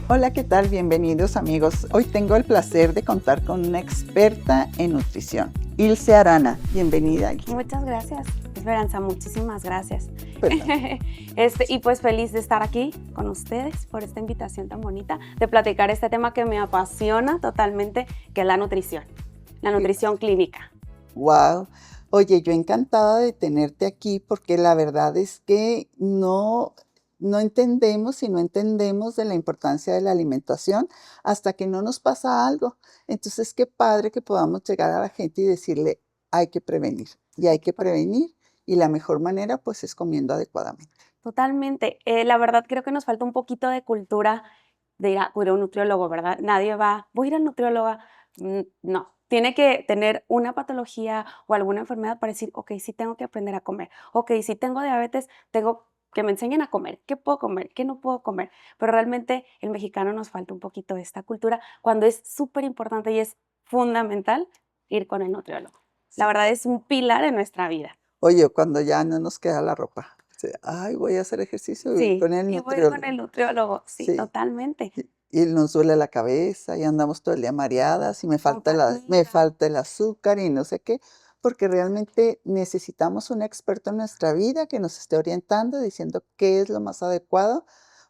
Hola, ¿qué tal? Bienvenidos amigos. Hoy tengo el placer de contar con una experta en nutrición, Ilse Arana. Bienvenida, Ilse. Muchas gracias, Esperanza, muchísimas gracias. Cuéntame. Y pues feliz de estar aquí con ustedes por esta invitación tan bonita, de platicar este tema que me apasiona totalmente, que es la nutrición clínica. Wow. Oye, yo encantada de tenerte aquí porque la verdad es que no entendemos y no entendemos de la importancia de la alimentación hasta que no nos pasa algo. Entonces, qué padre que podamos llegar a la gente y decirle, hay que prevenir y hay que prevenir y la mejor manera pues es comiendo adecuadamente. Totalmente. La verdad creo que nos falta un poquito de cultura de ir a un nutriólogo, ¿verdad? Nadie va, voy a ir al nutriólogo. No, tiene que tener una patología o alguna enfermedad para decir, ok, sí tengo que aprender a comer. Ok, si tengo diabetes, tengo que me enseñen a comer. ¿Qué puedo comer? ¿Qué no puedo comer? Pero realmente el mexicano nos falta un poquito de esta cultura cuando es súper importante y es fundamental ir con el nutriólogo. La Sí. verdad es un pilar en nuestra vida. Oye, cuando ya no nos queda la ropa. Sí, ay, voy a hacer ejercicio y voy Sí, con el y voy con nutriólogo. el nutriólogo, sí, Sí. totalmente. Y nos duele la cabeza y andamos todo el día mareadas y Con me fatiga. falta el azúcar y no sé qué, porque realmente necesitamos un experto en nuestra vida que nos esté orientando, diciendo qué es lo más adecuado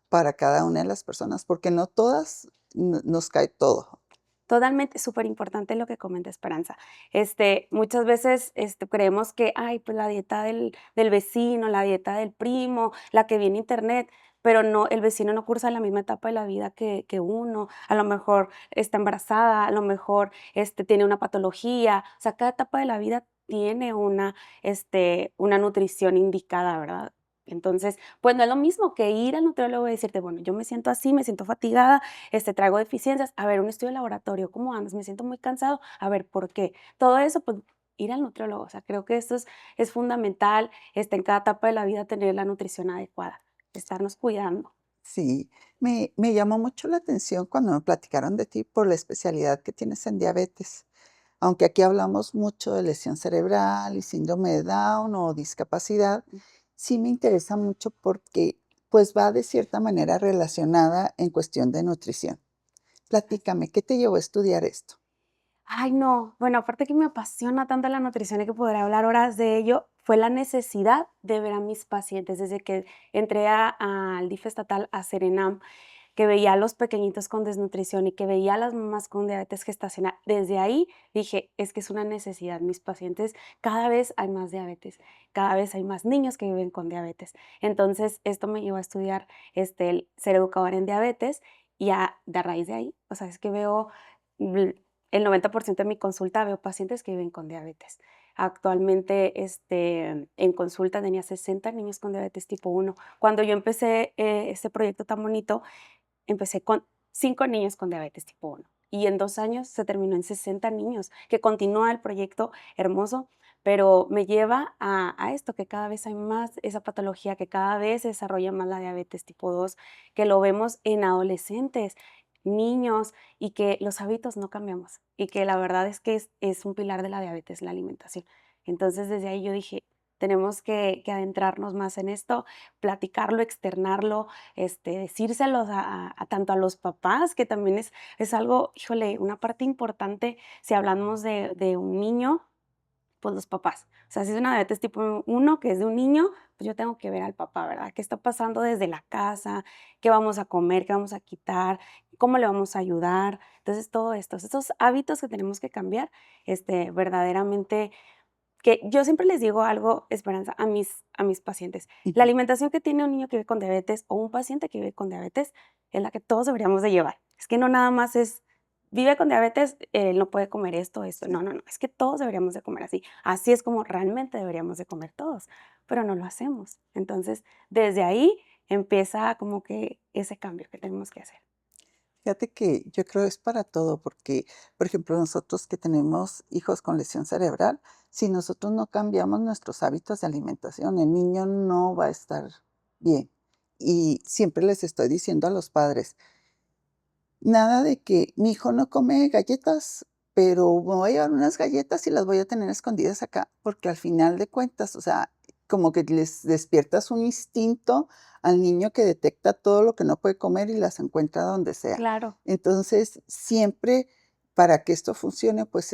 para cada una de las personas, porque no todas nos cae todo. Totalmente, súper importante lo que comenta Esperanza. Muchas veces, creemos que, ay, pues la dieta del vecino, la dieta del primo, la que vi en internet, pero no, el vecino no cursa la misma etapa de la vida que uno. A lo mejor está embarazada, a lo mejor, tiene una patología. O sea, cada etapa de la vida tiene una nutrición indicada, ¿verdad? Entonces, pues no es lo mismo que ir al nutriólogo y decirte, bueno, yo me siento así, me siento fatigada, traigo deficiencias, a ver, un estudio de laboratorio, ¿cómo andas? Me siento muy cansado, a ver, ¿por qué? Todo eso, pues, ir al nutriólogo, o sea, creo que esto es fundamental, en cada etapa de la vida tener la nutrición adecuada, estarnos cuidando. Sí, me llamó mucho la atención cuando me platicaron de ti por la especialidad que tienes en diabetes. Aunque aquí hablamos mucho de lesión cerebral y síndrome de Down o discapacidad, sí me interesa mucho porque pues va de cierta manera relacionada en cuestión de nutrición. Platícame, ¿qué te llevó a estudiar esto? Ay, no. Bueno, aparte que me apasiona tanto la nutrición y que podré hablar horas de ello, fue la necesidad de ver a mis pacientes desde que entré al DIF estatal a Serenam, que veía a los pequeñitos con desnutrición y que veía a las mamás con diabetes gestacional. Desde ahí dije, es que es una necesidad. Mis pacientes, cada vez hay más diabetes, cada vez hay más niños que viven con diabetes. Entonces, esto me llevó a estudiar el ser educador en diabetes y de a raíz de ahí, o sea, es que veo el 90% de mi consulta veo pacientes que viven con diabetes. Actualmente, en consulta tenía 60 niños con diabetes tipo 1. Cuando yo empecé este proyecto tan bonito, empecé con 5 niños con diabetes tipo 1 y en 2 años se terminó en 60 niños, que continúa el proyecto hermoso, pero me lleva a esto, que cada vez hay más esa patología, que cada vez se desarrolla más la diabetes tipo 2, que lo vemos en adolescentes, niños, y que los hábitos no cambiamos, y que la verdad es que es un pilar de la diabetes, la alimentación. Entonces, desde ahí yo dije, tenemos que adentrarnos más en esto, platicarlo, externarlo, decírselos a tanto a los papás, que también es algo, híjole, una parte importante si hablamos de un niño, pues los papás. O sea, si es una diabetes tipo 1 que es de un niño, pues yo tengo que ver al papá, ¿verdad? ¿Qué está pasando desde la casa? ¿Qué vamos a comer? ¿Qué vamos a quitar? ¿Cómo le vamos a ayudar? Entonces, todo esto, estos hábitos que tenemos que cambiar, verdaderamente que yo siempre les digo algo, Esperanza, a mis pacientes. La Ujú. alimentación que tiene un niño que vive con diabetes o un paciente que vive con diabetes es la que todos deberíamos de llevar. Es que no nada más es, vive con diabetes, él no puede comer esto, esto. Sí. No, no, no, es que todos deberíamos de comer así. Así es como realmente deberíamos de comer todos, pero no lo hacemos. Entonces, desde ahí empieza como que ese cambio que tenemos que hacer. Fíjate que yo creo es para todo, porque, por ejemplo, nosotros que tenemos hijos con lesión cerebral, si nosotros no cambiamos nuestros hábitos de alimentación, el niño no va a estar bien. Y siempre les estoy diciendo a los padres, nada de que mi hijo no come galletas, pero me voy a llevar unas galletas y las voy a tener escondidas acá, porque al final de cuentas, o sea, como que les despiertas un instinto al niño que detecta todo lo que no puede comer y las encuentra donde sea. Claro. Entonces, siempre para que esto funcione, pues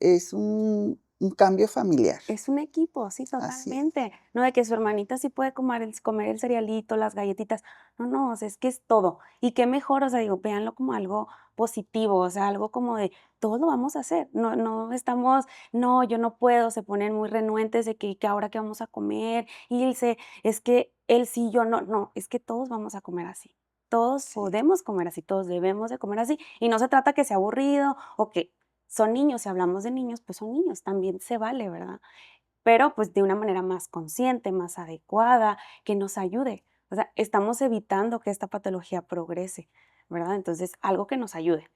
es un cambio familiar. Es un equipo, sí, Así es. totalmente. No de que su hermanita sí puede comer el cerealito, las galletitas. No, no, o sea, es que es todo. Y qué mejor, o sea, digo, véanlo como algo positivo, o sea, algo como de todos lo vamos a hacer. No estamos, no, yo no puedo, se ponen muy renuentes de que ahora qué vamos a comer. Y dice, es que él sí, yo no. No, es que todos vamos a comer así. Todos Sí, podemos comer así, todos debemos de comer así. Y no se trata que sea aburrido o que son niños, si hablamos de niños, pues son niños, también se vale, ¿verdad? Pero, pues, de una manera más consciente, más adecuada, que nos ayude. O sea, estamos evitando que esta patología progrese, ¿verdad? Entonces, algo que nos ayude.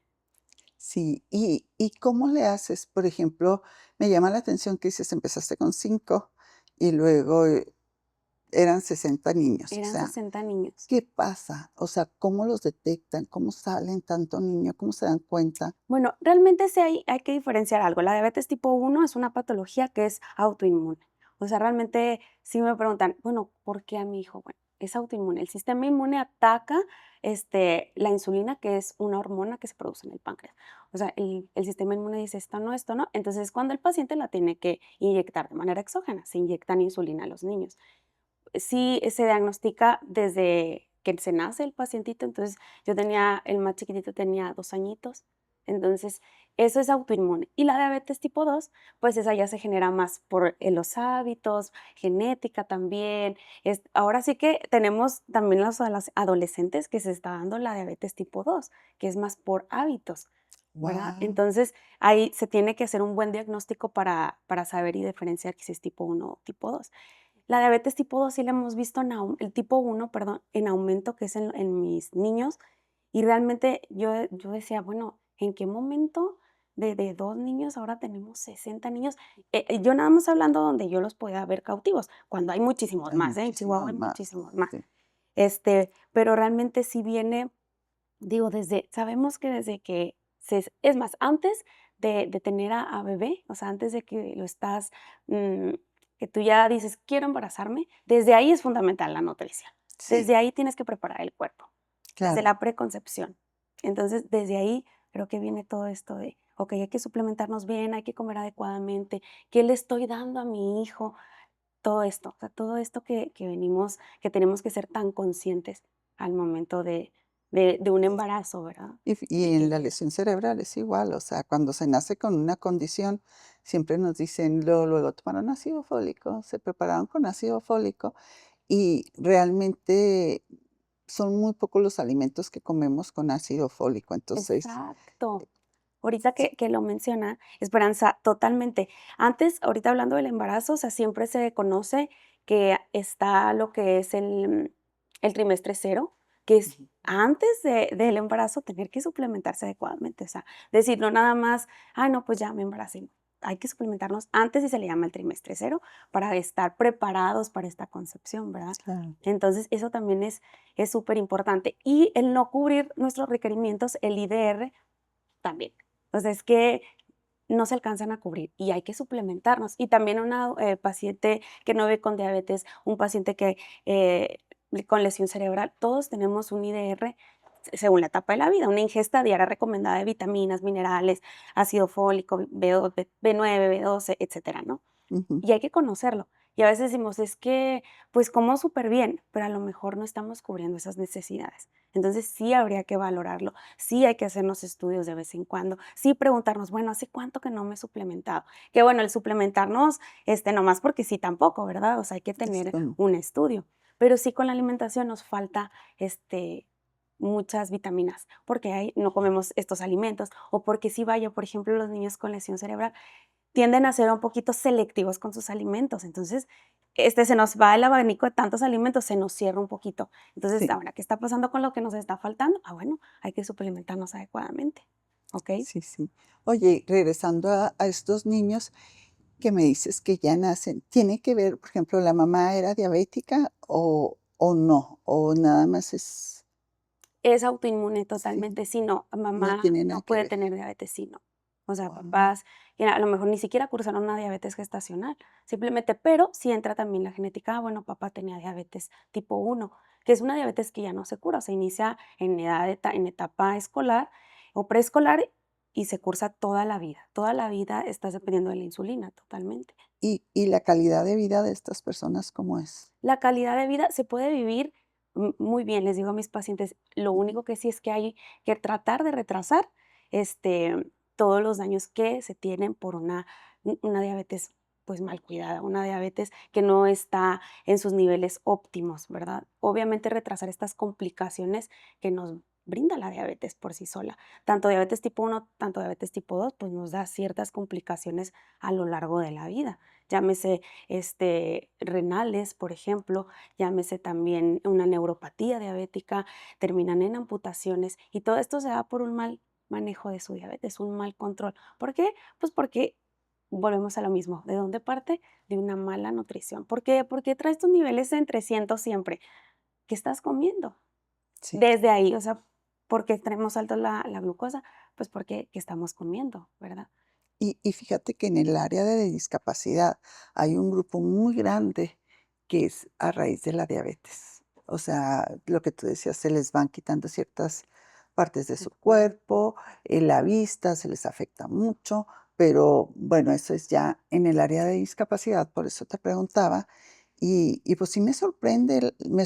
sí. ¿Y cómo le haces? Por ejemplo, me llama la atención que dices, empezaste con 5 y luego, eran 60 niños. O Eran sea, 60 niños. ¿qué pasa? O sea, ¿cómo los detectan? ¿Cómo salen tanto niño? ¿Cómo se dan cuenta? Bueno, realmente sí hay que diferenciar algo. La diabetes tipo 1 es una patología que es autoinmune. O sea, realmente sí me preguntan, bueno, ¿por qué a mi hijo? Bueno, es autoinmune. El sistema inmune ataca la insulina, que es una hormona que se produce en el páncreas. O sea, el sistema inmune dice esto no, esto no. Entonces, cuando el paciente la tiene que inyectar de manera exógena, se inyectan insulina a los niños. Sí, se diagnostica desde que se nace el pacientito, entonces yo tenía el más chiquitito tenía 2 añitos, entonces eso es autoinmune. Y la diabetes tipo 2 pues esa ya se genera más por, los hábitos, genética también. Ahora sí que tenemos también los adolescentes que se está dando la diabetes tipo 2 que es más por hábitos, ¿verdad? Wow. Entonces, ahí se tiene que hacer un buen diagnóstico para saber y diferenciar si es tipo 1 o tipo 2. La diabetes tipo 2 sí la hemos visto el tipo 1, perdón, en aumento, que es en mis niños, y realmente yo decía: "Bueno, ¿en qué momento de 2 niños ahora tenemos 60 niños?". Yo nada más hablando donde yo los podía ver cautivos, cuando hay muchísimos Hay más, ¿eh? En Chihuahua muchísimos hay más. muchísimos más. Sí. Pero realmente sí viene, digo, sabemos que desde que es más, antes de tener a bebé, o sea, antes de que lo estás, mm, que tú ya dices: "Quiero embarazarme", desde ahí es fundamental la nutrición. Sí, Desde ahí tienes que preparar el cuerpo, desde claro. la preconcepción. Entonces, desde ahí creo que viene todo esto de, okey, hay que suplementarnos bien, hay que comer adecuadamente, ¿qué le estoy dando a mi hijo? Todo esto, o sea, todo esto que tenemos que ser tan conscientes al momento de un embarazo, ¿verdad? Y De en que la llega. lesión cerebral es igual, o sea, cuando se nace con una condición, siempre nos dicen, luego tomaron ácido fólico, se prepararon con ácido fólico y realmente son muy pocos los alimentos que comemos con ácido fólico. Entonces, Exacto. Ahorita sí, que lo menciona, Esperanza, totalmente. Antes, ahorita hablando del embarazo, o sea, siempre se conoce que está lo que es el trimestre cero, que es ujú, antes del embarazo tener que suplementarse adecuadamente. O sea, decir, no nada más, ay, no, pues ya me embaracé. No, hay que suplementarnos antes y se le llama el trimestre cero para estar preparados para esta concepción, ¿verdad? claro. Entonces, eso también es súper importante. Y el no cubrir nuestros requerimientos, el IDR, también. O sea, es que no se alcanzan a cubrir y hay que suplementarnos. Y también una, paciente que no ve con diabetes, un paciente que, con lesión cerebral, todos tenemos un IDR según la etapa de la vida, una ingesta diaria recomendada de vitaminas, minerales, ácido fólico, B2, B9, B12, etcétera, ¿no? Ujú. Y hay que conocerlo. Y a veces decimos, es que, pues como súper bien, pero a lo mejor no estamos cubriendo esas necesidades. Entonces sí habría que valorarlo, sí hay que hacernos estudios de vez en cuando, sí preguntarnos, bueno, ¿hace cuánto que no me he suplementado? Que bueno, el suplementarnos, nomás porque sí tampoco, ¿verdad? O sea, hay que tener Esto no. un estudio. Pero sí con la alimentación nos falta, muchas vitaminas, porque no comemos estos alimentos, o porque sí vaya, por ejemplo, los niños con lesión cerebral tienden a ser un poquito selectivos con sus alimentos. Entonces, se nos va el abanico de tantos alimentos, se nos cierra un poquito. Entonces, Sí, ahora, ¿qué está pasando con lo que nos está faltando? Ah, bueno, hay que suplementarnos adecuadamente, ¿ok? sí, sí. Oye, regresando a estos niños que me dices que ya nacen, ¿tiene que ver, por ejemplo, la mamá era diabética o no? ¿O nada más es Es autoinmune sí, totalmente, sí, no, no mamá tiene nada no que puede ver? tener diabetes, sí, no. O sea, Guau. papás y a lo mejor ni siquiera cursaron una diabetes gestacional, simplemente, pero sí entra también la genética, bueno, papá tenía diabetes tipo 1, que es una diabetes que ya no se cura, se inicia en en etapa escolar o preescolar y se cursa toda la vida estás dependiendo de la insulina totalmente. Y la calidad de vida de estas personas, ¿cómo es? La calidad de vida se puede vivir muy bien, les digo a mis pacientes, lo Ujú. único que sí es que hay que tratar de retrasar todos los daños que se tienen por una diabetes pues mal cuidada, una diabetes que no está en sus niveles óptimos, ¿verdad? Obviamente retrasar estas complicaciones que nos brinda la diabetes por sí sola. Tanto diabetes tipo 1, tanto diabetes tipo 2, pues nos da ciertas complicaciones a lo largo de la vida. Llámese renales, por ejemplo, llámese también una neuropatía diabética, terminan en amputaciones y todo esto se da por un mal manejo de su diabetes, un mal control. ¿Por qué? Pues porque volvemos a lo mismo. ¿De dónde parte? De una mala nutrición. ¿Por qué? Porque traes tus niveles en 300 siempre. ¿Qué estás comiendo? Sí. Desde ahí, o sea, ¿por qué tenemos alta la glucosa? Pues porque ¿qué estamos comiendo, verdad? Y fíjate que en el área de discapacidad hay un grupo muy grande que es a raíz de la diabetes. O sea, lo que tú decías, se les van quitando ciertas partes de De su acuerdo. cuerpo, la vista se les afecta mucho, pero bueno, eso es ya en el área de discapacidad, por eso te preguntaba. Y pues sí me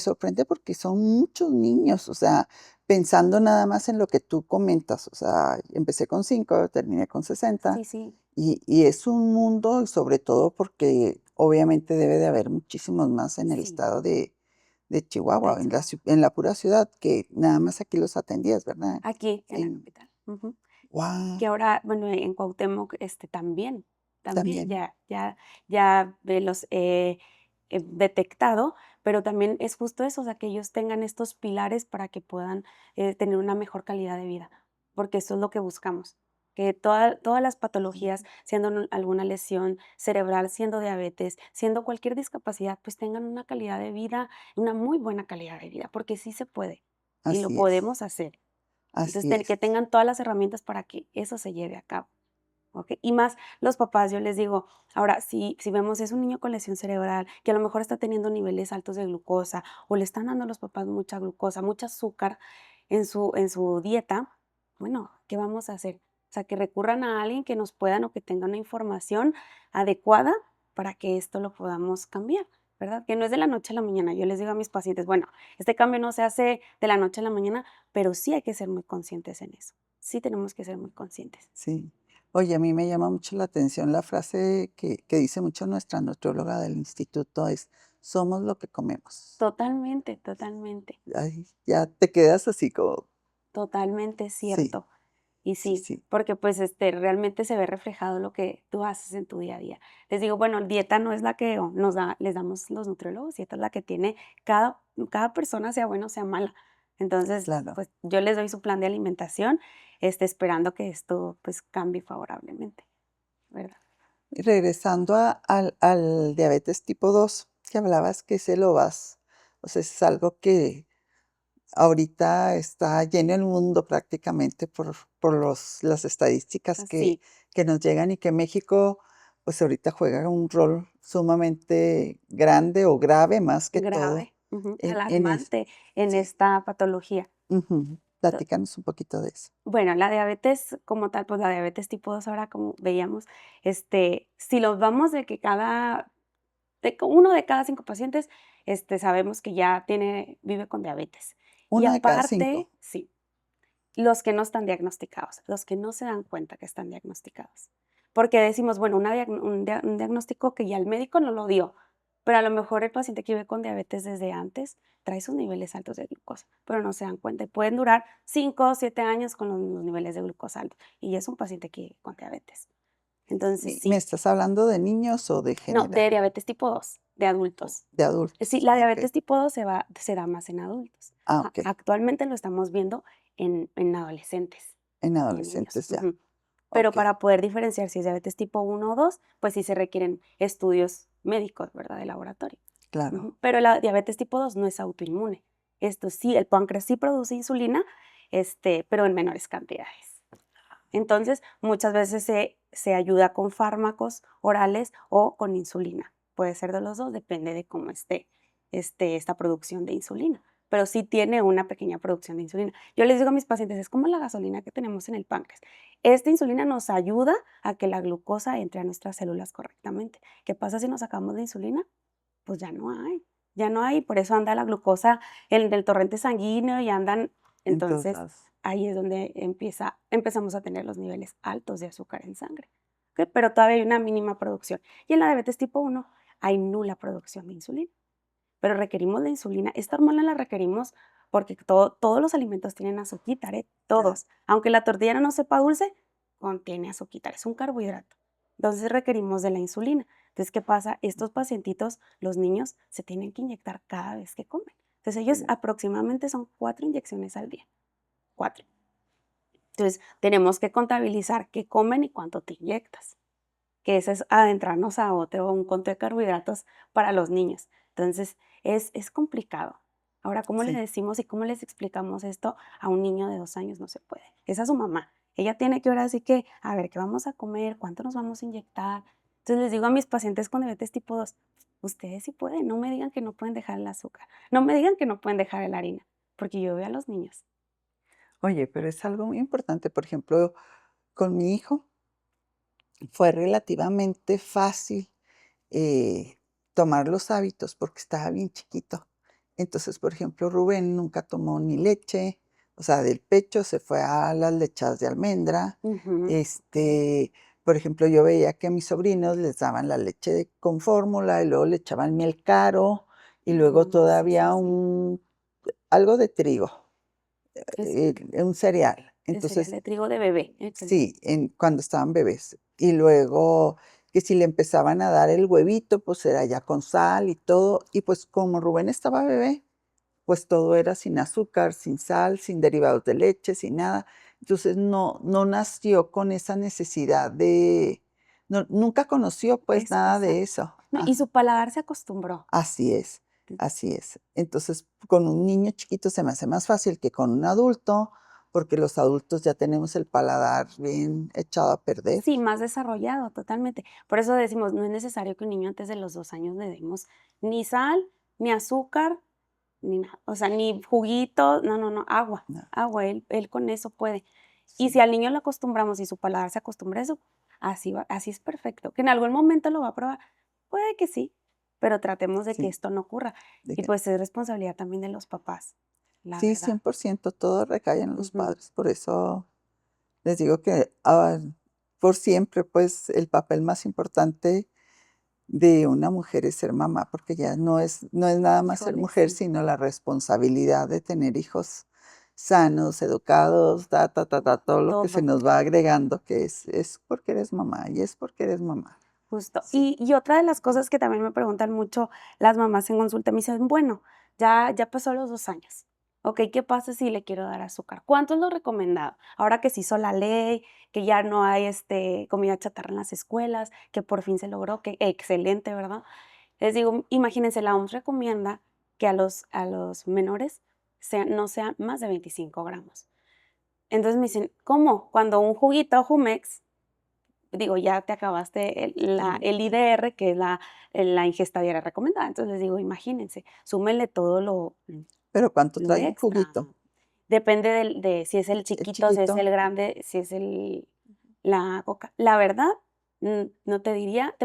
sorprende porque son muchos niños, o sea, pensando nada más en lo que tú comentas, o sea, empecé con 5, terminé con 60. Sí, sí, Y es un mundo, y sobre todo porque obviamente debe de haber muchísimos más en el sí, estado de de Chihuahua, Chihuahua. en la pura ciudad, que nada más aquí los atendías, ¿verdad? Aquí en la En capital. Ujú. Guau, Que ahora, bueno, en Cuauhtémoc, también también, ya los he detectado, pero también es justo eso, o sea, que ellos tengan estos pilares para que puedan, tener una mejor calidad de vida, porque eso es lo que buscamos, que todas las patologías, ujú, siendo alguna lesión cerebral, siendo diabetes, siendo cualquier discapacidad, pues tengan una calidad de vida, una muy buena calidad de vida, porque sí se puede y lo podemos hacer. Entonces, así que es, tengan todas las herramientas para que eso se lleve a cabo, ¿okey? Y más los papás, yo les digo, ahora, si vemos es un niño con lesión cerebral, que a lo mejor está teniendo niveles altos de glucosa, o le están dando a los papás mucha glucosa, mucho azúcar en su dieta, bueno, ¿qué vamos a hacer? O sea, que recurran a alguien que nos puedan o que tenga una información adecuada para que esto lo podamos cambiar, ¿verdad? Que no es de la noche a la mañana. Yo les digo a mis pacientes, bueno, este cambio no se hace de la noche a la mañana, pero sí hay que ser muy conscientes en eso. Sí tenemos que ser muy conscientes. sí. Oye, a mí me llama mucho la atención la frase que dice mucho nuestra nutrióloga del instituto, es: "Somos lo que comemos". Totalmente, totalmente, Ay, ya te quedas así como totalmente sí, cierto. Y sí, sí, sí, porque pues realmente se ve reflejado lo que tú haces en tu día a día. Les digo, bueno, dieta no es la que les damos los nutriólogos, dieta es la que tiene cada persona, sea buena o sea mala. Entonces, claro. pues yo les doy su plan de alimentación, esperando que esto pues cambie favorablemente, ¿verdad? Y regresando al diabetes tipo 2 que hablabas que se lo vas, o sea, es algo que ahorita está lleno el mundo prácticamente por las estadísticas Así, que nos llegan y que México, pues, ahorita juega un rol sumamente grande o grave, más que todo, grave, ujú, en es alarmante en sí, esta patología. ujú. Platícanos un poquito de eso. Bueno, la diabetes como tal, pues la diabetes tipo 2 ahora como veíamos, si los vamos de que uno de cada 5 pacientes, sabemos que ya vive con diabetes. Y Uno de cada 5. aparte, sí, los que no están diagnosticados, los que no se dan cuenta que están diagnosticados. Porque decimos, bueno, un diagnóstico que ya el médico no lo dio, pero a lo mejor el paciente que vive con diabetes desde antes trae sus niveles altos de glucosa, pero no se dan cuenta y pueden durar 5 o 7 años con los niveles de glucosa altos y es un paciente que vive con diabetes. Entonces, ¿Me sí, estás hablando de niños o de no, general? de diabetes tipo 2 de O adultos. de Sí, adultos. la Okey. diabetes tipo 2 se da más en adultos. Okey. Actualmente lo estamos viendo en adolescentes En y en niños. adolescentes ya. Ujú. Pero Okey, para poder diferenciar si es diabetes tipo 1 o 2, pues sí se requieren estudios médicos, ¿verdad? De laboratorio. claro. Ujú. Pero la diabetes tipo 2 no es autoinmune. Esto sí, el páncreas sí produce insulina, pero en menores cantidades. Entonces, muchas veces se ayuda con fármacos orales o con insulina. Puede ser de los dos, depende de cómo esté esta producción de insulina, pero sí tiene una pequeña producción de insulina. Yo les digo a mis pacientes, es como la gasolina que tenemos en el páncreas. Esta insulina nos ayuda a que la glucosa entre a nuestras células correctamente. ¿Qué pasa si nos sacamos de insulina? Pues ya no hay, por eso anda la glucosa en el torrente sanguíneo y andan, En todos entonces lados. ahí es donde empezamos a tener los niveles altos de azúcar en sangre, ¿ok? Pero todavía hay una mínima producción. Y en la diabetes tipo 1 hay nula producción de insulina, pero requerimos la insulina. Esta hormona la requerimos porque todos los alimentos tienen azúcar, Claro. todos. Aunque la tortilla no sepa dulce, contiene azúcar, es un carbohidrato. Entonces requerimos de la insulina. Entonces, ¿qué pasa? Estos pacientitos, los niños, se tienen que inyectar cada vez que comen. Entonces, ellos Sí. aproximadamente son 4 inyecciones al día. 4. Entonces, tenemos que contabilizar qué comen y cuánto te inyectas, que eso es adentrarnos a un conto de carbohidratos para los niños. Entonces, es complicado. Ahora, ¿cómo le Sí. decimos y cómo les explicamos esto a un niño de 2 años? No se puede. Es a su mamá. Ella tiene que ahora sí que, a ver, ¿qué vamos a comer? ¿Cuánto nos vamos a inyectar? Entonces, les digo a mis pacientes con diabetes tipo 2, ustedes sí pueden, no me digan que no pueden dejar el azúcar, no me digan que no pueden dejar la harina, porque yo veo a los niños. Oye, pero es algo muy importante. Por ejemplo, con mi hijo fue relativamente fácil, eh, tomar los hábitos porque estaba bien chiquito. Entonces, por ejemplo, Rubén nunca tomó ni leche, o sea, del pecho se fue a las lechadas de almendra. Ujú, Este, por ejemplo, yo veía que a mis sobrinos les daban la leche con fórmula y luego le echaban miel caro y luego sí, sí, todavía sí. algo de trigo, Es un cereal. el cereal Entonces, de trigo de bebé, excelente. sí, cuando estaban bebés. Y luego que si le empezaban a dar el huevito, pues era ya con sal y todo. Y pues como Rubén estaba bebé, pues todo era sin azúcar, sin sal, sin derivados de leche, sin nada. Entonces no nació con esa necesidad nunca conoció pues nada de Exacto. eso. No, y su paladar se acostumbró. Así es, Mm, así es. Entonces, con un niño chiquito se me hace más fácil que con un adulto, porque los adultos ya tenemos el paladar bien echado a perder. sí, más desarrollado, totalmente. Por eso decimos, no es necesario que un niño antes de los 2 años le demos ni sal, ni azúcar, ni nada, o sea, ni juguito, no, no, no, agua, No, agua, él con eso puede. Y si sí, al niño lo acostumbramos y su paladar se acostumbra a eso, así es perfecto. Que en algún momento lo va a probar, puede que sí, pero tratemos de que sí, esto no ocurra. de Y que pues es responsabilidad también de los papás, la sí, verdad. 100% todo recae en los Ujú. padres. Por eso les digo que, por siempre, pues, el papel más importante de una mujer es ser mamá, porque ya no es nada más ser Híjole, mujer, sí. sino la responsabilidad de tener hijos sanos, educados, todo lo que se Todo, nos va agregando, que es porque eres mamá, y es porque eres mamá. justo. Sí, Y otra de las cosas que también me preguntan mucho las mamás en consulta, me dicen, bueno, ya pasó los 2 años. Okey, ¿qué pasa si le quiero dar azúcar? ¿Cuánto es lo recomendado? Ahora que se hizo la ley, que ya no hay, comida chatarra en las escuelas, que por fin se logró, que excelente, ¿verdad? Les digo, imagínense, la OMS recomienda que a los menores no sean más de 25 gramos. Entonces me dicen, ¿cómo? Cuando un juguito Jumex, digo, ya te acabaste sí. el IDR, que es la ingesta diaria recomendada. Entonces les digo, imagínense, súmenle todo Pero ¿cuánto lo trae un extra. juguito? Depende de si es el ¿Es chiquito, si es chiquito? el grande, si es la coca. La verdad, no te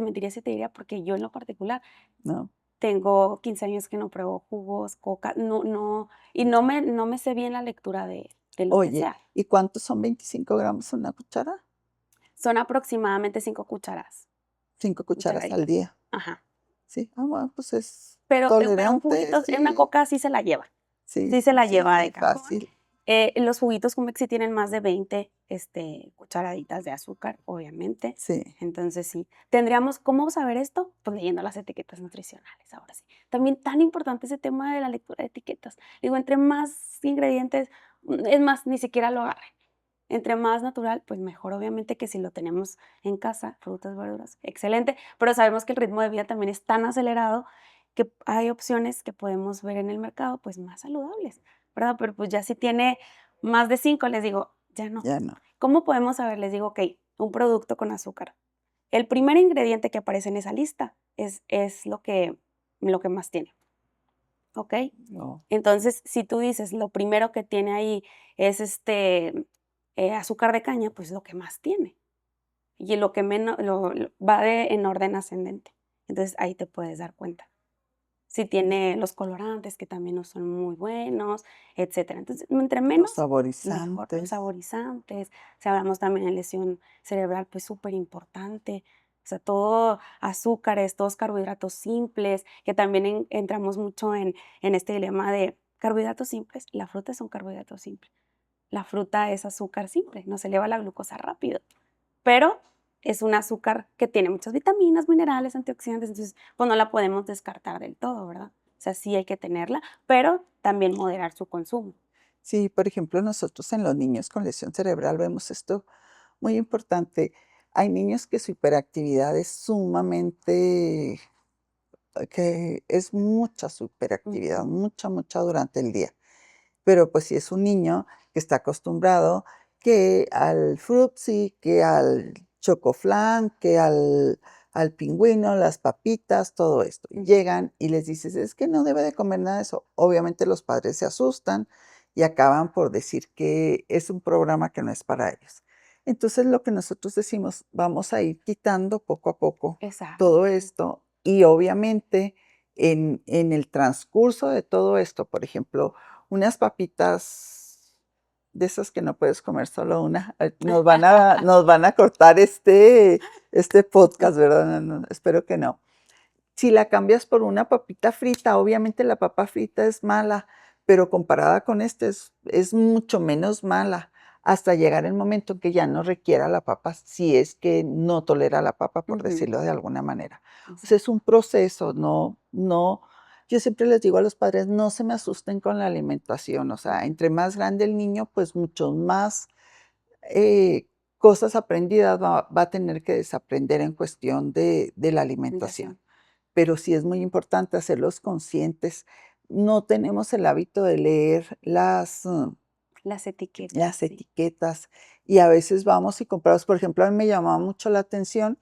mentiría si te diría, porque yo en lo particular No. tengo 15 años que no pruebo jugos, coca, no, y no me sé bien la lectura de lo que Oye, sea. ¿y cuántos son 25 gramos una cuchara? Son aproximadamente 5 cucharadas, 5 cucharas al cucharaditas. día. Ajá. Sí, bueno, pues es Pero un tolerante, juguito, una sí, coca sí se la lleva, sí, sí se sí, la sí, lleva sí, de cajón. fácil. Los juguitos Jumex sí tienen más de 20, cucharaditas de azúcar, obviamente. Sí, Entonces sí, tendríamos, ¿cómo saber esto? Pues leyendo las etiquetas nutricionales, ahora sí. También tan importante ese tema de la lectura de etiquetas. Digo, entre más ingredientes, es más, ni siquiera lo agarren. Entre más natural, pues mejor, obviamente, que si lo tenemos en casa, frutas, verduras, excelente, pero sabemos que el ritmo de vida también es tan acelerado que hay opciones que podemos ver en el mercado, pues más saludables, ¿verdad? Pero pues ya si tiene más de 5, les digo, ya no. ya no. ¿Cómo podemos saber? Les digo, ok, un producto con azúcar, el primer ingrediente que aparece en esa lista es lo que más tiene, ¿ok? No. Entonces, si tú dices, lo primero que tiene ahí es, azúcar de caña, pues, lo que más tiene, y lo que menos va en orden ascendente. Entonces, ahí te puedes dar cuenta. Si tiene los colorantes, que también no son muy buenos, etcétera. Entonces, entre Los menos, mejor. Los saborizantes. saborizantes, si hablamos también de lesión cerebral, pues súper importante. O sea, todo azúcares, todos carbohidratos simples, que también entramos mucho en este dilema de carbohidratos simples. La fruta es un carbohidrato simple. La fruta es azúcar simple, nos eleva la glucosa rápido, pero es un azúcar que tiene muchas vitaminas, minerales, antioxidantes, entonces, pues, no la podemos descartar del todo, ¿verdad? O sea, sí hay que tenerla, pero también moderar su consumo. Sí, por ejemplo, nosotros en los niños con lesión cerebral vemos esto muy importante. Hay niños que su hiperactividad es sumamente, que es mucha su hiperactividad, Ujú, mucha, mucha durante el día. Pero pues si es un niño que está acostumbrado que al Frutzi, que al Chocoflan, que al pingüino, las papitas, todo esto. Y ujú. llegan y les dices, es que no debe de comer nada de eso. Obviamente los padres se asustan y acaban por decir que es un programa que no es para ellos. Entonces lo que nosotros decimos, vamos a ir quitando poco a poco todo Exacto. esto y obviamente en el transcurso de todo esto, por ejemplo, unas papitas de esas que no puedes comer solo una. Nos van a cortar este podcast, ¿verdad? No, espero que no. Si la cambias por una papita frita, obviamente la papa frita es mala, pero comparada con este es mucho menos mala, hasta llegar el momento en que ya no requiera la papa, si es que no tolera la papa, por Ujú, decirlo de alguna manera. O sea, es exacto. un proceso, no, yo siempre les digo a los padres, no se me asusten con la alimentación, o sea, Ujú. entre más grande el niño, pues mucho más cosas aprendidas va a tener que desaprender en cuestión de la alimentación, Alimentación. pero sí es muy importante hacerlos conscientes. No tenemos el hábito de leer Las etiquetas, las sí. etiquetas y a veces vamos y compramos, por ejemplo, a mí me llamaba mucho la atención,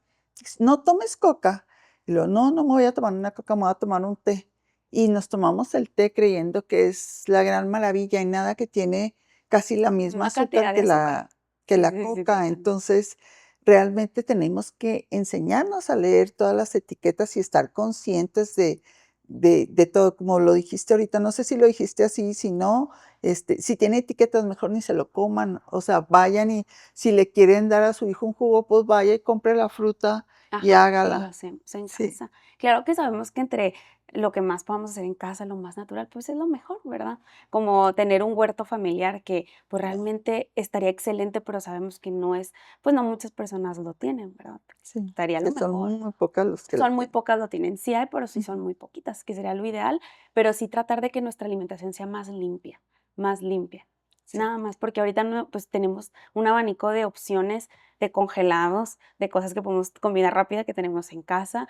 no tomes coca. Y luego, no, no me voy a tomar una coca, me voy a tomar un té. Y nos tomamos el té creyendo que es la gran maravilla y nada que tiene casi la misma Una azúcar cantidad de azúcar. que Sí, la sí, sí, coca. totalmente. Entonces, realmente tenemos que enseñarnos a leer todas las etiquetas y estar conscientes de todo, como lo dijiste ahorita. No sé si lo dijiste así, si no, si tiene etiquetas, mejor ni se lo coman. O sea, vayan y si le quieren dar a su hijo un jugo, pues vaya y compre la fruta y Ajá, y lo hágala. hacemos en Sí, casa. Claro que sabemos que entre lo que más podamos hacer en casa, lo más natural, pues es lo mejor, ¿verdad? Como tener un huerto familiar que pues realmente estaría excelente, pero sabemos que no es, pues no muchas personas lo tienen, ¿verdad? sí, Estaría lo sí, son mejor. muy pocas los que la Son muy tienen. pocas lo tienen. Sí hay, pero sí son Ujú. muy poquitas, que sería lo ideal, pero sí tratar de que nuestra alimentación sea más limpia, más limpia. Sí, Nada más, porque ahorita no, pues tenemos un abanico de opciones de congelados, de cosas que podemos comida rápida que tenemos en casa.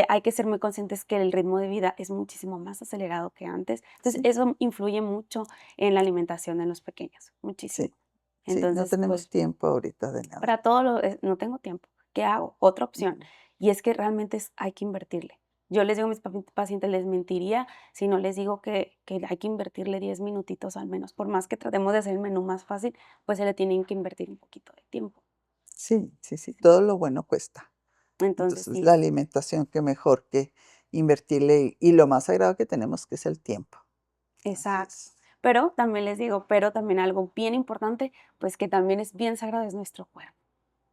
Hay que ser muy conscientes que el ritmo de vida es muchísimo más acelerado que antes. Entonces, sí, eso influye mucho en la alimentación de los pequeños, muchísimo. sí, sí, no Entonces, tenemos pues tiempo ahorita de nada. para todo no tengo tiempo. ¿Qué hago? Otra opción. Ujú. Y es que realmente hay que invertirle. Yo les digo a mis pacientes, les mentiría si no les digo que hay que invertirle 10 minutitos al menos. Por más que tratemos de hacer el menú más fácil, pues se le tienen que invertir un poquito de tiempo. Sí, sí, sí, todo lo bueno cuesta. Entonces, Entonces, sí, la alimentación, qué mejor que invertirle y lo más sagrado que tenemos, que es el tiempo. Así exacto. es. Pero también les digo, pero también algo bien importante, pues que también es bien sagrado, es nuestro cuerpo.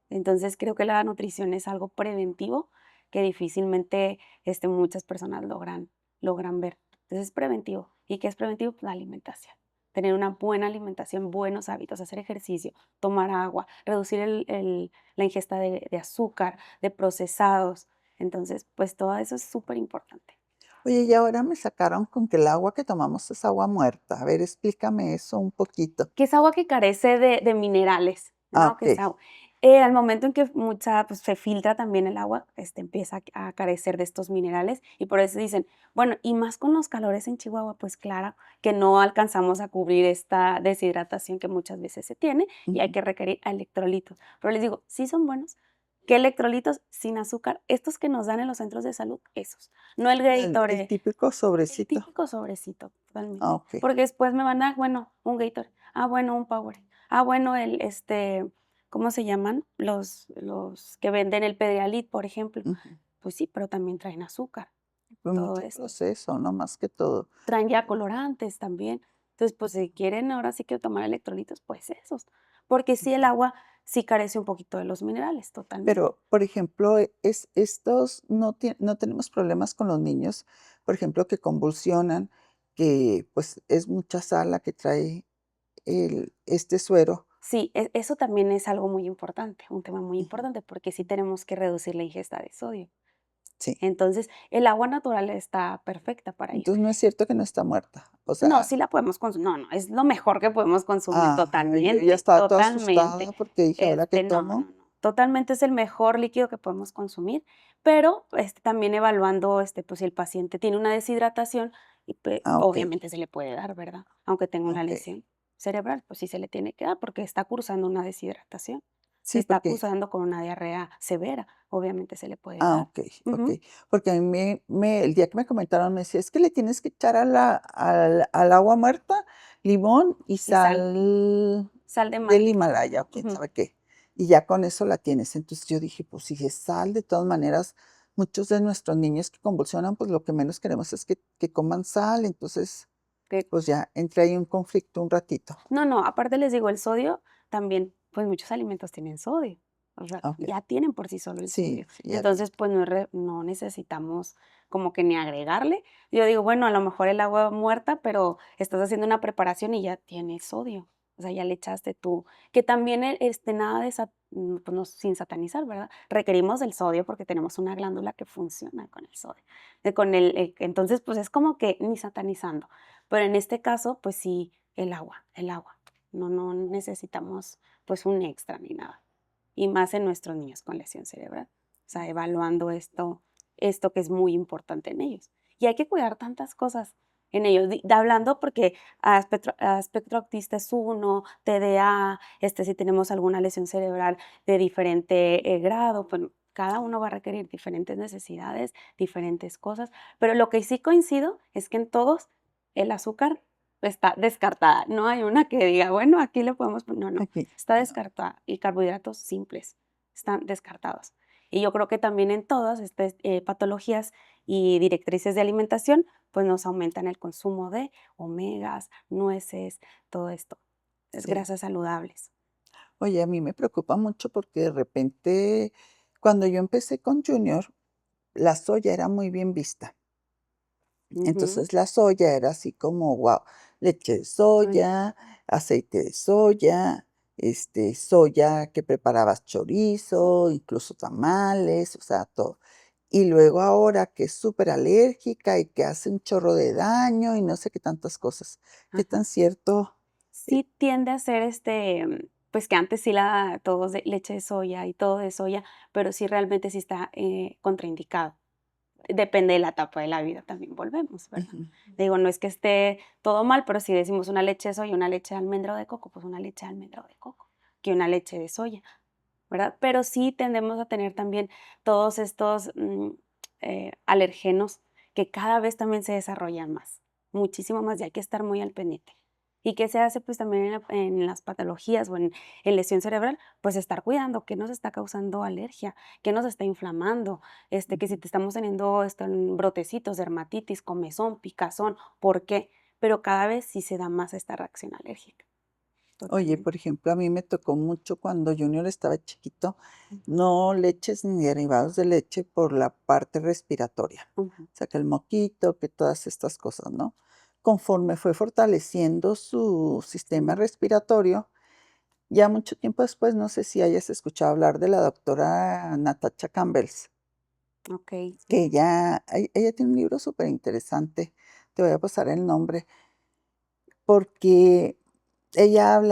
Entonces, creo que la nutrición es algo preventivo que difícilmente, muchas personas logran ver. Entonces, es preventivo. ¿Y qué es preventivo? Pues, la alimentación. Tener una buena alimentación, buenos hábitos, hacer ejercicio, tomar agua, reducir la ingesta de azúcar, de procesados. Entonces, pues, todo eso es súper importante. Oye, y ahora me sacaron con que el agua que tomamos es agua muerta. A ver, explícame eso un poquito. Que es agua que carece de minerales, Ah, ¿no? Que es okey. agua. Al momento en que pues, se filtra también el agua, empieza a carecer de estos minerales, y por eso dicen, bueno, y más con los calores en Chihuahua, pues claro, que no alcanzamos a cubrir esta deshidratación que muchas veces se tiene, y hay Ujú. que requerir electrolitos. Pero les digo, sí son buenos. ¿Qué electrolitos? Sin azúcar, estos que nos dan en los centros de salud, esos, no el El Gatorade, típico el sobrecito. típico sobrecito, Ah, totalmente. okey. Porque después me van a, bueno, un Gatorade, bueno, un Powerade, bueno, ¿cómo se llaman? Los que venden el Pedialit, por ejemplo. Ujú. Pues sí, pero también traen azúcar, Pues todo mucho esto. proceso, ¿no? Más que todo. Traen ya colorantes también. Entonces, pues, si quieren ahora sí que tomar electrolitos, pues esos. Porque sí, el agua sí carece un poquito de los minerales, totalmente. Pero, por ejemplo, estos no tenemos problemas con los niños, por ejemplo, que convulsionan, que, pues, es mucha sal la que trae este suero. Sí, eso también es algo muy importante, un tema muy Ujú. importante, porque sí tenemos que reducir la ingesta de sodio. Sí. Entonces, el agua natural está perfecta para ello. Entonces, no es cierto que no está muerta. O No, sea, sí la podemos consumir, no, no, es lo mejor que podemos consumir, yo ya totalmente, estaba toda totalmente. asustada porque dije: "¿Ahora qué No, no, tomo?". no, totalmente es el mejor líquido que podemos consumir, pero, también evaluando, pues, si el paciente tiene una deshidratación y, Ah, okey, obviamente se le puede dar, ¿verdad? Aunque tenga una okey. lesión cerebral, pues sí se le tiene que dar porque está cursando una deshidratación, Sí, está porque cursando con una diarrea severa, obviamente se le puede dar. okey, Ujú. okey. Porque a mí el día que me comentaron, me decía: "Es que le tienes que echar al agua muerta limón y Y sal, sal sal de mar. del Himalaya, o quién Ujú. sabe qué, y ya con eso la tienes". Entonces yo dije: "Pues si es sal, de todas maneras, muchos de nuestros niños que convulsionan, pues lo que menos queremos es que coman sal". Entonces, pues ya entré ahí en un conflicto un ratito. No, no, aparte les digo, el sodio también, pues muchos alimentos tienen sodio, o sea, Okey. ya tienen por sí solo el Sí, sodio. sí, ya vi. Entonces, pues no necesitamos como que ni agregarle. Yo digo, bueno, a lo mejor el agua muerta, pero estás haciendo una preparación y ya tiene sodio. O sea, ya le echaste tú, que también nada de, pues no, sin satanizar, ¿verdad? Requerimos del sodio porque tenemos una glándula que funciona con el sodio. Entonces, pues es como que ni satanizando. Pero en este caso, pues sí, el agua. No necesitamos, pues, un extra ni nada, y más en nuestros niños con lesión cerebral. O sea, evaluando esto que es muy importante en ellos. Y hay que cuidar tantas cosas en ellos, hablando porque espectro autista es uno, TDA, si tenemos alguna lesión cerebral de diferente, grado, pues, cada uno va a requerir diferentes necesidades, diferentes cosas, pero lo que sí coincido es que en todos el azúcar está descartada. No hay una que diga, bueno, aquí le podemos no, no, Aquí, está no. descartada. Y carbohidratos simples están descartados. Y yo creo que también en todas estas patologías y directrices de alimentación, pues nos aumentan el consumo de omegas, nueces, todo esto. Es Sí. grasas saludables. Oye, a mí me preocupa mucho porque de repente, cuando yo empecé con Junior, la soya era muy bien vista. Ujú. Entonces, la soya era así como, guau, leche de Ay, soya, aceite de soya, soya que preparabas chorizo, incluso tamales, o sea, todo. Y luego ahora que es súper alérgica y que hace un chorro de daño y no sé qué tantas cosas. ¿Qué tan ajá. cierto? Eh, Sí tiende a ser, pues, que antes sí la todos de leche de soya y todo de soya, pero sí realmente sí está, contraindicado. Depende de la etapa de la vida, también volvemos, ¿verdad? Ujú. Digo, no es que esté todo mal, pero si decimos una leche de soya, una leche de almendra o de coco, pues una leche de almendra o de coco, que una leche de soya, ¿verdad? Pero sí tendemos a tener también todos estos, alergenos que cada vez también se desarrollan más, muchísimo más, y hay que estar muy al pendiente. ¿Y qué se hace? Pues también en las patologías o en lesión cerebral, pues estar cuidando qué nos está causando alergia, qué nos está inflamando, que si Ujú. te estamos teniendo brotecitos, dermatitis, comezón, picazón, ¿por qué? Pero cada vez sí se da más esta reacción alérgica, Oye, totalmente. por ejemplo, a mí me tocó mucho cuando Junior estaba chiquito, no leches ni derivados de leche por la parte respiratoria. Ujú, O sea, que el moquito, que todas estas cosas, ¿no? Conforme fue fortaleciendo su sistema sí, respiratorio, ya mucho tiempo después, no sé si hayas escuchado hablar de la doctora Natasha Campbells, okey, que sí. ella tiene un libro súper interesante. Te voy a pasar el nombre, porque ella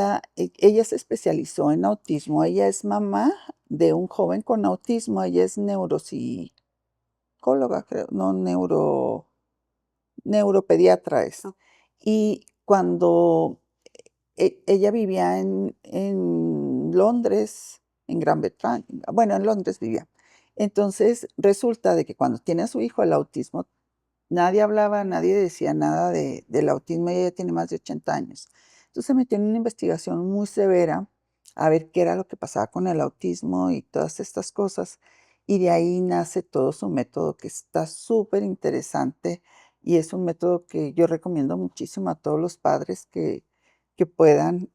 se especializó en autismo, ella es mamá de un joven con autismo, ella es neuropsicóloga, creo, no, neuropediatra es. Oh, Y cuando ella vivía en Londres, en Gran Bretaña, bueno, en Londres vivía. Entonces, resulta de que cuando tiene a su hijo el autismo, nadie hablaba, nadie decía nada del autismo, y ella tiene más de 80 años. Entonces se metió en una investigación muy severa a ver qué era lo que pasaba con el autismo y todas estas cosas. Y de ahí nace todo su método que está súper interesante y es un método que yo recomiendo muchísimo a todos los padres que puedan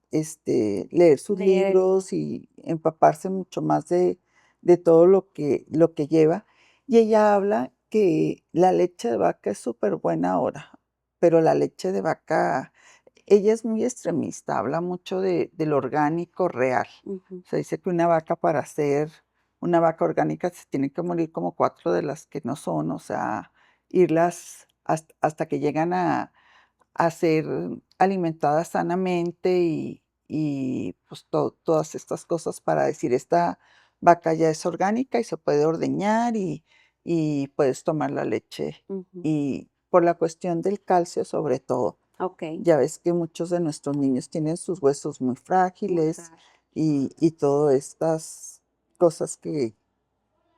leer sus leer el libro. libros y empaparse mucho más de todo lo que lleva. Y ella habla que la leche de vaca es súper buena ahora, pero la leche de vaca, ella es muy extremista, habla mucho del orgánico real. Ujú. O sea, dice que una vaca para ser una vaca orgánica se tiene que morir como 4 de las que no son, o sea, irlas hasta que llegan a ser alimentadas sanamente y pues todas estas cosas para decir, esta vaca ya es orgánica y se puede ordeñar y puedes tomar la leche. Ujú. Y por la cuestión del calcio sobre todo. Okey, Ya ves que muchos de nuestros niños tienen sus huesos muy muy frágiles frágil. y todas estas cosas que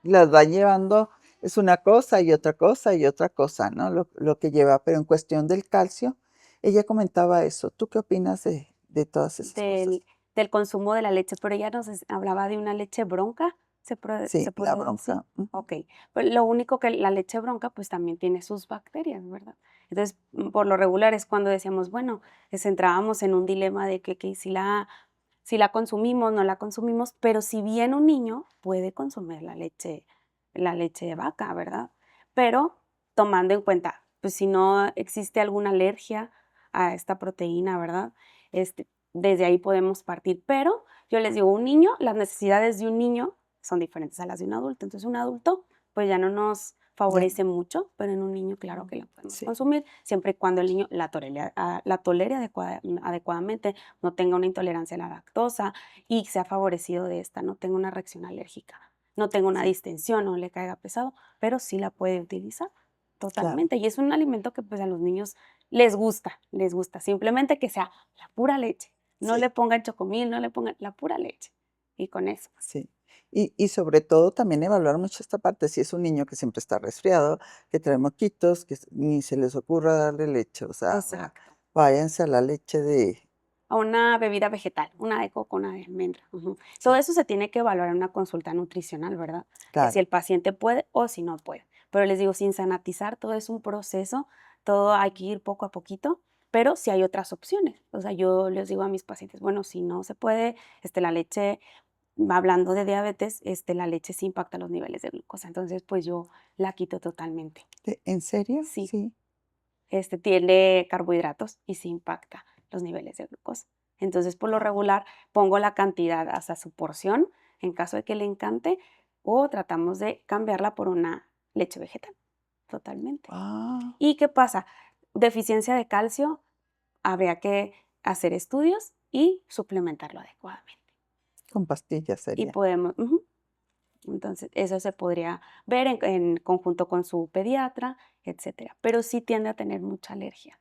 las va llevando, es una cosa y otra cosa y otra cosa, ¿no? Lo que lleva, pero en cuestión del calcio, ella comentaba eso. ¿Tú qué opinas de todas esas cosas? Del consumo de la leche, pero ella nos hablaba de una leche bronca, ¿se Sí, la puede decir? bronca. Ujú. Okey, pues lo único que la leche bronca, pues también tiene sus bacterias, ¿verdad? Entonces, por lo regular es cuando decíamos, bueno, entrábamos en un dilema de que okey, si la consumimos, no la consumimos, pero si bien un niño puede consumir la leche de vaca, ¿verdad? Pero tomando en cuenta, pues, si no existe alguna alergia a esta proteína, ¿verdad? Desde ahí podemos partir, pero yo les digo, un niño, las necesidades de un niño son diferentes a las de un adulto. Entonces, un adulto, pues, ya no nos Ya, favorece mucho, pero en un niño, claro que la podemos sí, consumir, siempre y cuando el niño la tolere adecuadamente, no tenga una intolerancia a la lactosa y sea favorecido de esta, no tenga una reacción alérgica, no tenga una sí, distensión, no le caiga pesado, pero sí la puede utilizar claro. totalmente. Y es un alimento que pues a los niños les gusta, simplemente que sea la pura leche, no le Sí, pongan chocomil, no le pongan la pura leche y con eso. sí. Y sobre todo también evaluar mucho esta parte, si es un niño que siempre está resfriado, que trae moquitos, que ni se les ocurra darle leche, o sea, Exacto. váyanse a la leche de A una bebida vegetal, una de coco, una de almendra, ujú. Todo sí, eso se tiene que evaluar en una consulta nutricional, ¿verdad? Que si claro, el paciente puede o si no puede. Pero les digo, sin sanatizar, todo es un proceso, todo hay que ir poco a poquito, pero sí hay otras opciones. O sea, yo les digo a mis pacientes, bueno, si no se puede, la leche, hablando de diabetes, la leche sí impacta los niveles de glucosa, entonces, pues yo la quito totalmente. ¿en serio? Sí. Sí. Tiene carbohidratos y sí impacta los niveles de glucosa. Entonces, por lo regular, pongo la cantidad hasta su porción en caso de que le encante o tratamos de cambiarla por una leche vegetal, totalmente. Ah, ¿Y qué pasa? Deficiencia de calcio, habría que hacer estudios y suplementarlo adecuadamente. con pastillas Y sería. podemos, ujú, entonces, eso se podría ver en conjunto con su pediatra, etcétera. Pero sí tiende a tener mucha alergia.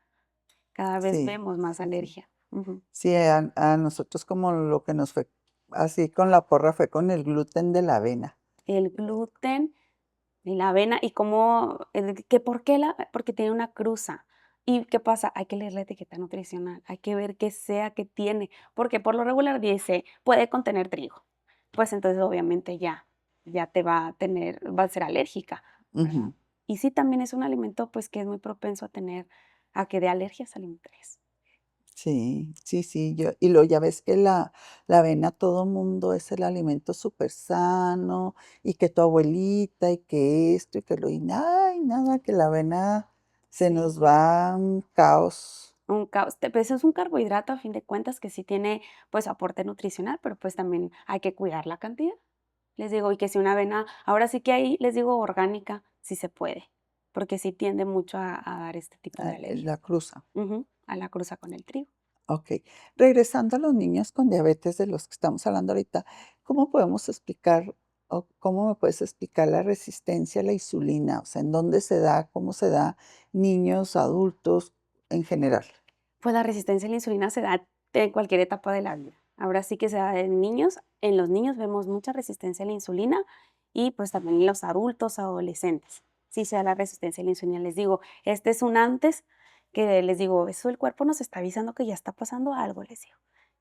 Cada vez Sí, vemos más sí, sí. alergia. Ujú. Sí, a nosotros como lo que nos fue así con la porra fue con el gluten de la avena. El gluten y la avena, y cómo, que por qué porque tiene una cruza. ¿Y qué pasa? Hay que leer la etiqueta nutricional, hay que ver qué sea que tiene, porque por lo regular dice, puede contener trigo. Pues entonces obviamente ya te va a ser alérgica, ¿verdad? Ujú. Y sí, también es un alimento, pues, que es muy propenso a que dé alergias alimentarias. Sí, sí, sí, yo y luego ya ves que la avena todo mundo es el alimento súper sano y que tu abuelita, y que esto, y que lo y ay, nada, que la avena se Sí. nos va a un caos. Un caos, pues, es un carbohidrato a fin de cuentas que sí tiene, pues, aporte nutricional, pero, pues, también hay que cuidar la cantidad. Les digo, y que si una avena ahora sí que ahí les digo orgánica, sí se puede, porque sí tiende mucho a dar este tipo de alergia. La cruza. Ujú, a la cruza con el trigo. Okey. Regresando a los niños con diabetes de los que estamos hablando ahorita, ¿cómo podemos explicar o cómo me puedes explicar la resistencia a la insulina? O sea, ¿en dónde se da? ¿Cómo se da? Niños, adultos, en general. Pues la resistencia a la insulina se da en cualquier etapa de la vida. Ahora sí que se da en niños. En los niños vemos mucha resistencia a la insulina y pues también en los adultos, adolescentes. Sí se da la resistencia a la insulina. Les digo, este es un antes que les digo, eso el cuerpo nos está avisando que ya está pasando algo, les digo.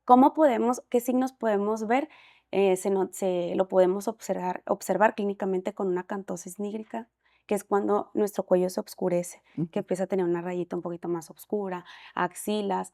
¿Cómo podemos, qué signos podemos ver? Lo podemos observar clínicamente con una acantosis nígrica, que es cuando nuestro cuello se oscurece, que Ujú. empieza a tener una rayita un poquito más oscura, axilas,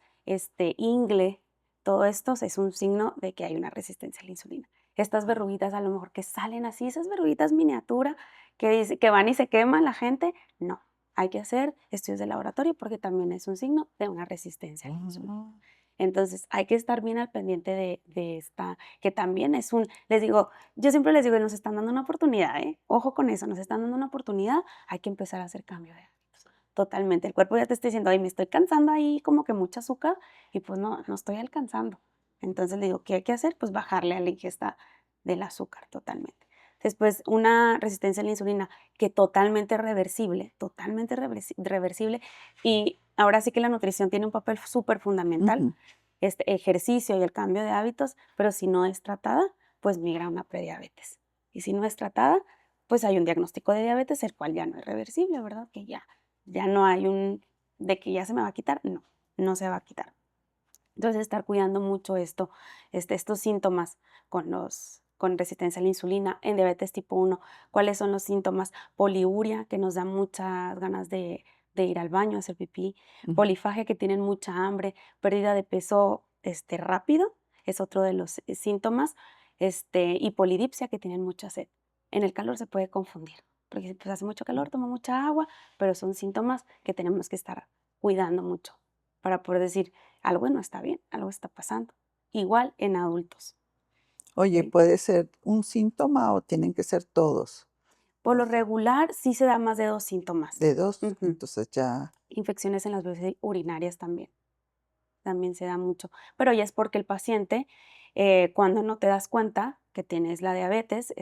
ingle, todo esto es un signo de que hay una resistencia a la insulina. Estas verruguitas a lo mejor que salen así, esas verruguitas miniatura que van y se queman la gente, no. Hay que hacer estudios de laboratorio porque también es un signo de una resistencia a la insulina. Ah. Entonces, hay que estar bien al pendiente de esta, que también es les digo, yo siempre les digo, nos están dando una oportunidad, ¿eh? Ojo con eso, nos están dando una oportunidad, hay que empezar a hacer cambio de hábitos. Totalmente, el cuerpo ya te está diciendo, ay, me estoy cansando ahí como que mucha azúcar y pues no, no estoy alcanzando. Entonces le digo, ¿qué hay que hacer? Pues bajarle a la ingesta del azúcar totalmente. Después, una resistencia a la insulina que totalmente reversible. Y ahora sí que la nutrición tiene un papel súper fundamental, Ujú. este ejercicio y el cambio de hábitos, pero si no es tratada, pues migra a una prediabetes. Y si no es tratada, pues hay un diagnóstico de diabetes, el cual ya no es reversible, ¿verdad? Que ya no hay de que ya se me va a quitar, no, no se va a quitar. Entonces, estar cuidando mucho estos síntomas con resistencia a la insulina, en diabetes tipo 1, ¿cuáles son los síntomas? Poliuria, que nos da muchas ganas de ir al baño, hacer pipí, Ujú. polifagia, que tienen mucha hambre, pérdida de peso, rápido, es otro de los, síntomas, y polidipsia, que tienen mucha sed. En el calor se puede confundir, porque si, pues, hace mucho calor, toma mucha agua, pero son síntomas que tenemos que estar cuidando mucho para poder decir: algo no está bien, algo está pasando. Igual en adultos, Oye, ¿okey? ¿puede ser un síntoma o tienen que ser todos? Por O lo sea, regular, sí se da más de 2 síntomas. de 2, Ujú. entonces ya. Infecciones en las vías urinarias también se da mucho, pero ya es porque el paciente, cuando no te das cuenta que tienes la diabetes,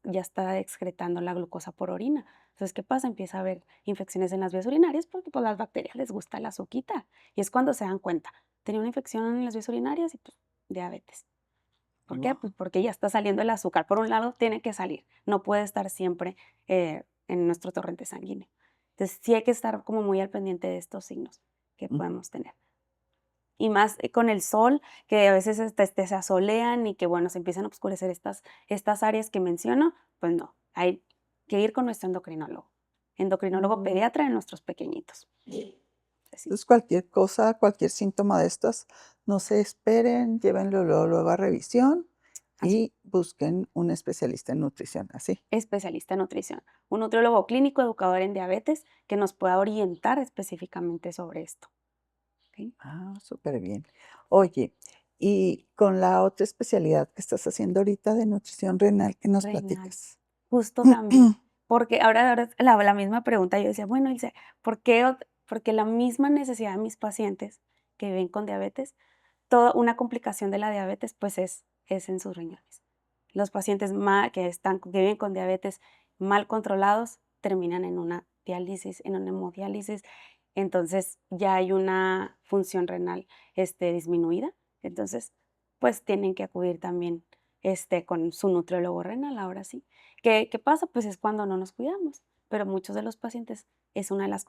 ya está excretando la glucosa por orina. Entonces, ¿qué pasa? Empieza a haber infecciones en las vías urinarias porque, pues, las bacterias les gusta el azuquita, y es cuando se dan cuenta, tenía una infección en las vías urinarias y, pues, diabetes. ¿Por qué? Pues porque ya está saliendo el azúcar. Por un lado, tiene que salir, no puede estar siempre en nuestro torrente sanguíneo. Entonces, sí hay que estar como muy al pendiente de estos signos que Ujú. podemos tener. Y más con el sol, que a veces se asolean y que, bueno, se empiezan a oscurecer estas áreas que menciono, pues no, hay que ir con nuestro endocrinólogo Mm. pediatra en nuestros pequeñitos. Así, Entonces, cualquier cosa, cualquier síntoma de estas, no se esperen, llévenlo luego a revisión así. y busquen un especialista en nutrición, ¿así? Especialista en nutrición, un nutriólogo clínico, educador en diabetes, que nos pueda orientar específicamente sobre esto, ¿okey? Ah, súper bien. Oye, y con la otra especialidad que estás haciendo ahorita de nutrición renal, ¿qué nos Renal, platicas? justo también, porque ahora la misma pregunta, yo decía, bueno, dice, porque la misma necesidad de mis pacientes que viven con diabetes, toda una complicación de la diabetes, pues, es en sus riñones. Los pacientes que viven con diabetes mal controlados terminan en una diálisis, en una hemodiálisis, entonces ya hay una función renal, disminuida. Entonces, pues, tienen que acudir también, con su nutriólogo renal, ahora sí. ¿Qué pasa? Pues, es cuando no nos cuidamos, pero muchos de los pacientes es una de las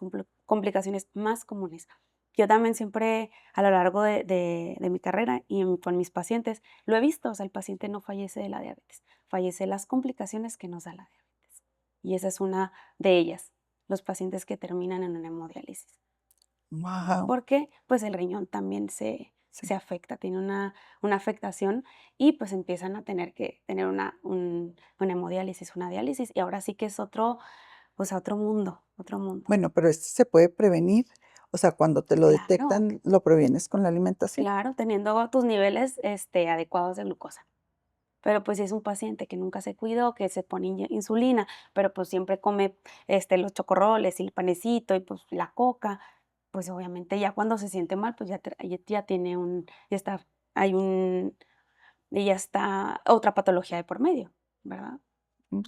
complicaciones más comunes. Yo también siempre, a lo largo de mi carrera y con mis pacientes, lo he visto, o sea, el paciente no fallece de la diabetes, fallece de las complicaciones que nos da la diabetes. Y esa es una de ellas, los pacientes que terminan en una hemodiálisis. Wow, Porque, pues, el riñón también sí. se afecta, tiene una afectación y, pues, empiezan a tener que tener una hemodiálisis, una diálisis, y ahora sí que es otro, o sea, otro mundo, otro mundo. Bueno, pero esto se puede prevenir, o sea, cuando te lo Claro, detectan, ¿lo previenes con la alimentación? claro, teniendo tus niveles, adecuados de glucosa. Pero, pues, si es un paciente que nunca se cuidó, que se pone insulina, pero, pues, siempre come, los chocorroles y el panecito y, pues, la coca, pues obviamente ya cuando se siente mal, pues ya tiene ya está, hay un, ya está otra patología de por medio, ¿verdad?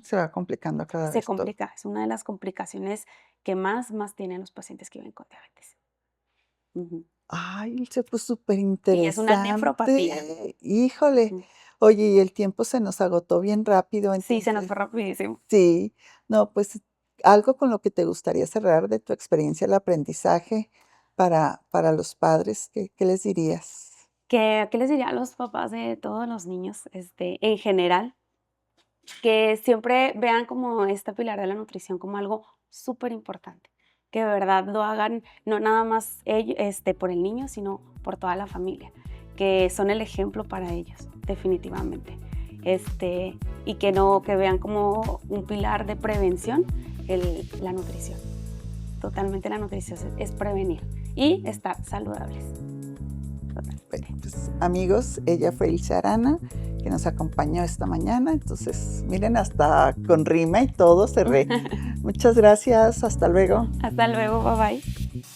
Se va complicando cada Se vez todo. complica, es una de las complicaciones que más tienen los pacientes que viven con diabetes. Ujú. Ay, se puso súper Sí, es una nefropatía. interesante. Híjole. Ujú. Oye, y el tiempo se nos agotó bien rápido, Sí, se nos entonces fue rapidísimo. sí. No, pues, algo con lo que te gustaría cerrar de tu experiencia, el aprendizaje para los padres, ¿qué les dirías? ¿Qué les diría a los papás de todos los niños, en general? Que siempre vean como este pilar de la nutrición como algo súper importante, que de verdad lo hagan no nada más por el niño, sino por toda la familia, que son el ejemplo para ellos, definitivamente. Y que vean como un pilar de prevención la nutrición. Totalmente la nutrición es prevenir y estar saludables. Bueno, Totalmente. pues, amigos, ella fue Ilse Arana, que nos acompañó esta mañana. Entonces, miren, hasta con rima y todo cerré. Muchas gracias, hasta luego. Hasta luego, bye bye.